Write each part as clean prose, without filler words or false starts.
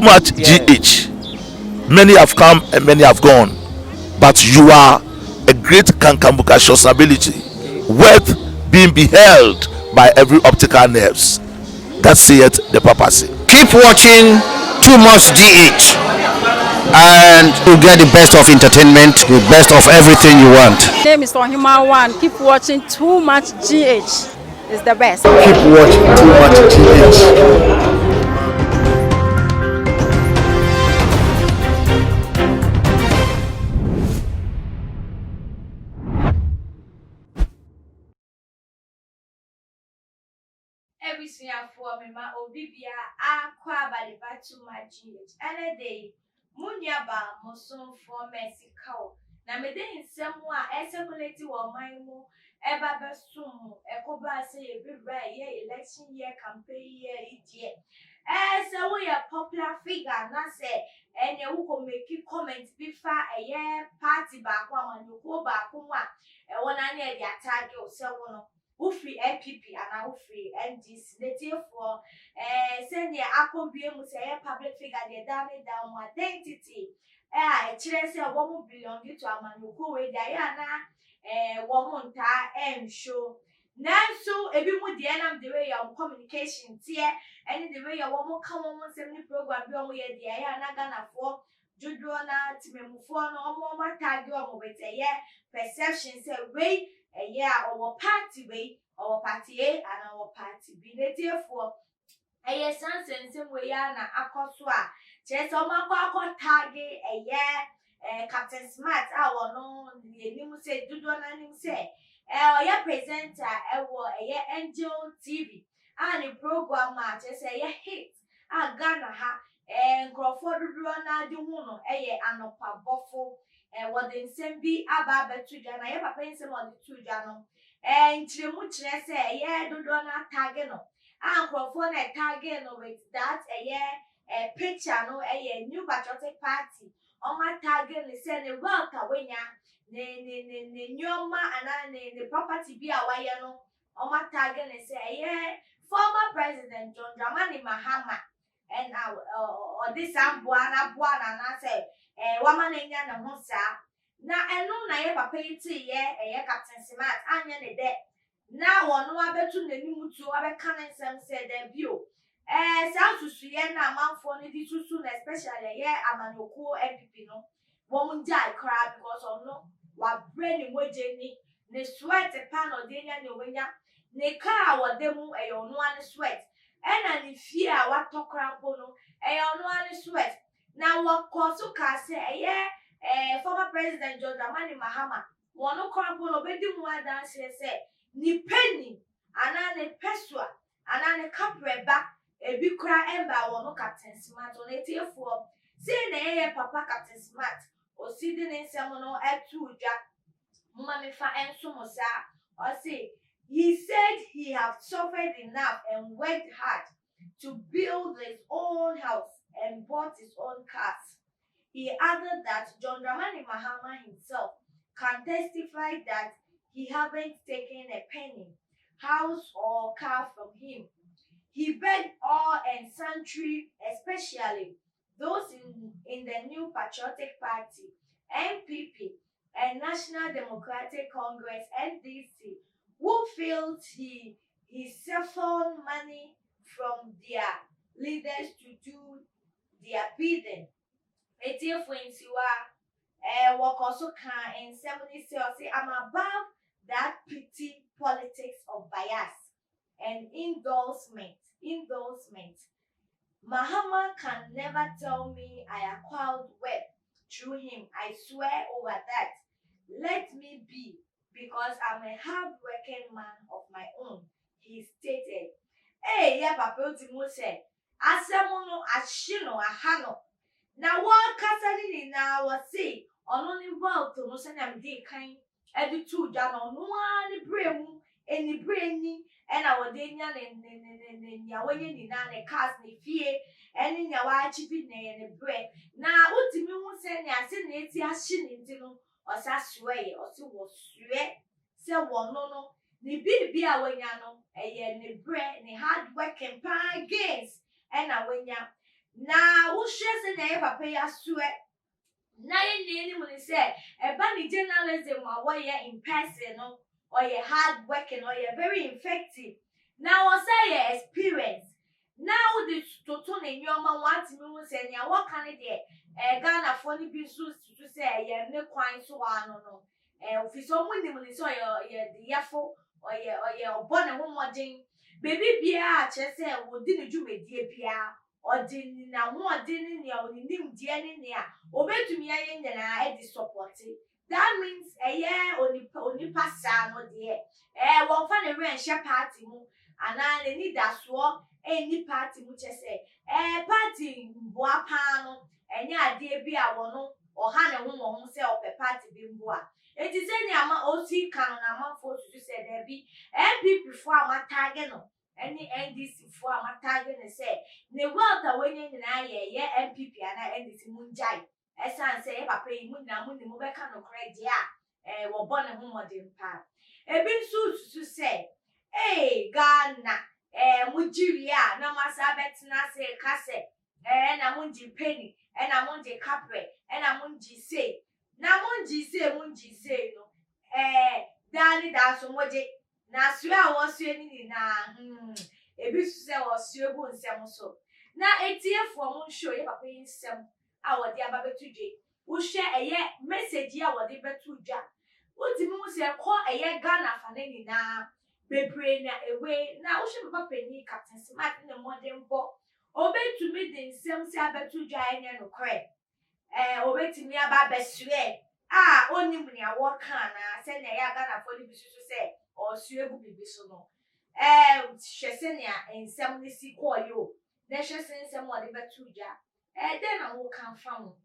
too much GH. Many have come and many have gone, but you are a great kankamukashos ability, worth being beheld by every optical nerves. That saith the papacy. Keep watching Too Much GH, and you'll get the best of entertainment, the best of everything you want. My name is Ohima One. Keep watching Too Much GH. It's the best. Keep watching Too Much GH. For me, my Obibia, Aqua Baliba Too Much GH. And a day, Munyaba, Moson for Mexico. Na me de nsemwa circulate wo manmu eba besum ekoba say e bibra ye election year campaign year idie se we a popular figure na say enye wo ko make comment bi fa party ba ko amanyoko ba ko a wona na e dia tag o se wo no wo free NPP ana wo free NDC netifo say ne akobie mu say public figure dey down identity chere say wo belong to amanyoko we dia ya na wo nta show nanso ebi mu de na the way your communication tie any the way your wo ka wo nsem ni program bi o ye dia ya na Ghana for jojo na timemufo na o mo tag o mo beteye perception say we our party way our party A and our party B therefore sense we ya na akoso a chere so makwa tag Captain Smart no nim say dodo na nim say oya presenter Angel TV and the program chere say hit Ghana ha nkrofo dodo na di hu no anopa bofo what the nsem bi aba betu dwa na papa nsem on the two dwa no nchiremu kire say dodo na tag no nkrofo na tag no with that picture no new patriotic party on my target they say the wealth awenya ne nyoma ana ne property bi awaye no on my target they say former president John Dramani Mahama and this ambuana na say woman enya na ho sa na eno na ye papa yiti ye Captain Smart anya ne de na wono abetu n'anim tu abeka na nsem say there bio South Sudan na manfo ni di susu especially amanyoko MPP no wo munja cry because of no wa brain moje ni ne sweat pan o de nya ne wenya ne car wo de mu no ane sweat na ne fie a wa tokra mpo no no ane sweat na wo koso ka se former president John Dramani Mahama wono krampo no bedi mu adan se ni penny ana ne pesua ana ne kapreba ebi kra emba wono Captain Smart on etefo say na papa Captain Smart o sidi ne nsem no etu dwa mama me fa enso mo sa o say he said he have suffered enough and worked hard to build his own house and bought his own cars. He added that John Dramani Mahama himself can testify that he haven't taken a penny, house or car from him. He begged all and sundry, especially those in the New Patriotic Party, NPP, and National Democratic Congress, NDC, who felt he siphoned money from their leaders to do their bidding. What also can in 70 say I'm above that petty politics of bias and endorsement. Mahama can never tell me I acquired wealth through him. I swear over that. Let me be, because I'm a hard-working man of my own, he stated. Papa Otimu said, Asemono ashino ahano. Na wa kasani ni na wasi ono ni wealth no se na mde kan edu tu dwa no no ani bremu eni breni ena wode nya ne nya wenye ni na ne cars ne fie eni nya wa achibi ne bre na utimi hu se ne ase na eti ahye ne ndi no osa suwe osi wo suwe se wono no ni bibi a wenya no ne bre ne hard working pan gains ena wenya na wo hwe se na ye papa ya soe na ye ni mu ni se e ba ni journalism a wo ye in person no or ye hard working or ye very effective now say ye experience now the to ne nyoma want me hu se nya wo kan de Ghana for ni bi so to say ye ne kwan so ano no office o mu ni mu ni so ye de yafo or ye obone ho modern baby bia a che se wo di ne dwumadie bia odi na ho odi ne oni nim die ne a obetumi aye nyana e di support that means oni pasa no de won fa ne ren hye party mu ana ne ni daso ni party mu che se party mboa pa no enya ade bi a wono oha ne ho se ope party bi mboa eti se ni ama osi kan na amafo to se there be MPP for amatage no any NDC for amatage ne se ne wealth awenye nyina ye MPP ana NDC munjai esan se papa yi munna munni mo beka no credit a wo bone ho modern pa ebi nso se Ghana mujiria na masa betina se kase na munji penny na munji capre na munji say na munji say no dani da so moje na sue a wo sue ni na ebi se wo sue bu nsem so na etiefo mo show ye papa yi nsem a wo de aba betudwe wo hwe eye message a wo de betudwa wo ti mu se ko eye Ghana fa ne ni na bebre na ewe na wo hwe papa ni Captain Smart ne modern bo obetumi de nsem se abetudwa enye no kre obetumi aba besue onim ni awo kan na se na ya Ghana for ni bisu se o sue bu bibi so no hwe se ne a nsem ni si ko yo na hwe se nsem wo de betudwa den na wo kan fa ho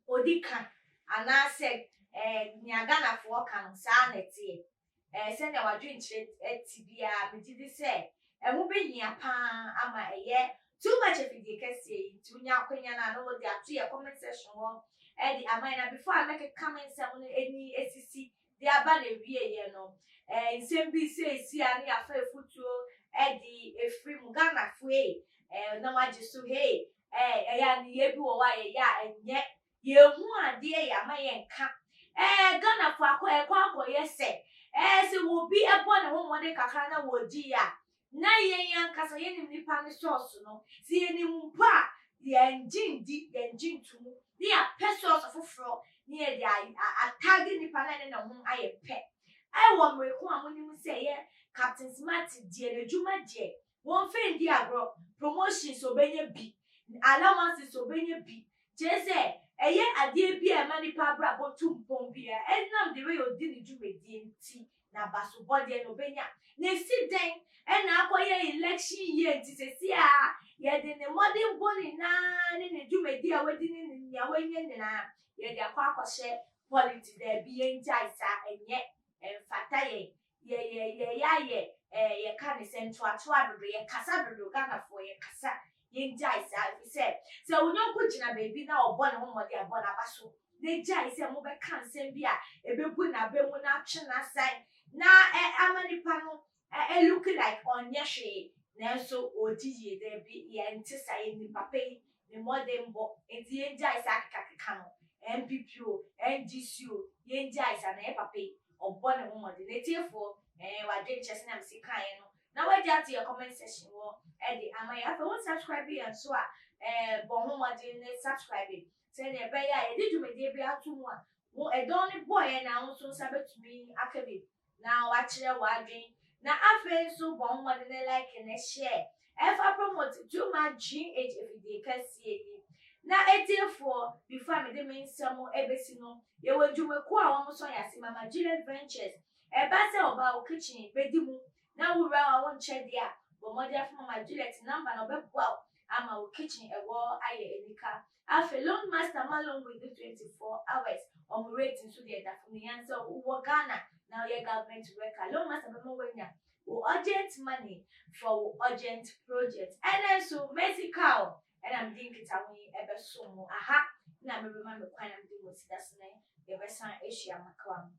odi kan ana se ni Ghana for kan sa na tie se na wadwe nchire tibia megidi se emu behia pa ama eye too much of the kesi tunya kwenya na no de atu ye comment section wo the amina before I make a comment say any ACC the aba na wie ye no nsem bi say si ani afa efutuo the efri mu Ghana fue na waje so hey ya ni ye bi wo wa ye ya enye ye hu ade ya ma ye nka Ghana fo akọ ye se se wo bi ebo na ho mode kakra na wo di ya na ye yankasa ye nim nipa ne source no si ye nim mpa ye engine tumu ni a source foforo ni ye dia atag nipa na ho aye pe ai wo mreku amonim se ye Captain Smart die na djuma die won fe ndi agro promotions obenye bi allowances obenye bi jese eye ade bi e manipa bra botum pombia enam de we odi ni djumedie nti na baso body no benya na si den na akoye election year nti se si a ye de ne modern body na ne djumedie a wedi ni nya wenye na ye de akwa politics there bi enjai sa enye emfata ye kan central to adodo ye kasa dodo Ghana for ye kasa ye njai sa fi se onyo gina baby na obo ne ho mode abo na baso ne jai se mo be kan sem bi a ebebu na be mu na twe na sai na amanipa no look like onye hwe na so otiye there bi ye ntisa ye ni papa ni modern bo enti ye njai sa kakaka no MPP o NGC o ye njai sa na ye papa obo ne ho mode ne tiefo wadwe chese na msi kan no na wadi ati your comment section wo the ama ya fa won subscribe and so bon ho mode ne subscribe say ne be ya ye didumede bi atu mu a wo edon ne boy na wo so sabetumi akabi na wa kire wadwe na afa so bon mode ne like ne share ever promote too much GH everyday kasi na etiefo before me de mensamo ebesi no ye wadwumeku a wo so yase mama Juliet Ventures base oba o kitchen bedimu na wura wa won che dia bo modi afa mama Juliet number no beboa ama o kitchen ewo aye enika afa loan master malong with 24 hours on rating so the that from the answer wo Ghana now your government worker loan master be mo wenya urgent money for urgent project and so medical and I'm thinking tawi ebe so mo aha na me remember kwan am di wo sidasne ye be san Asia makwa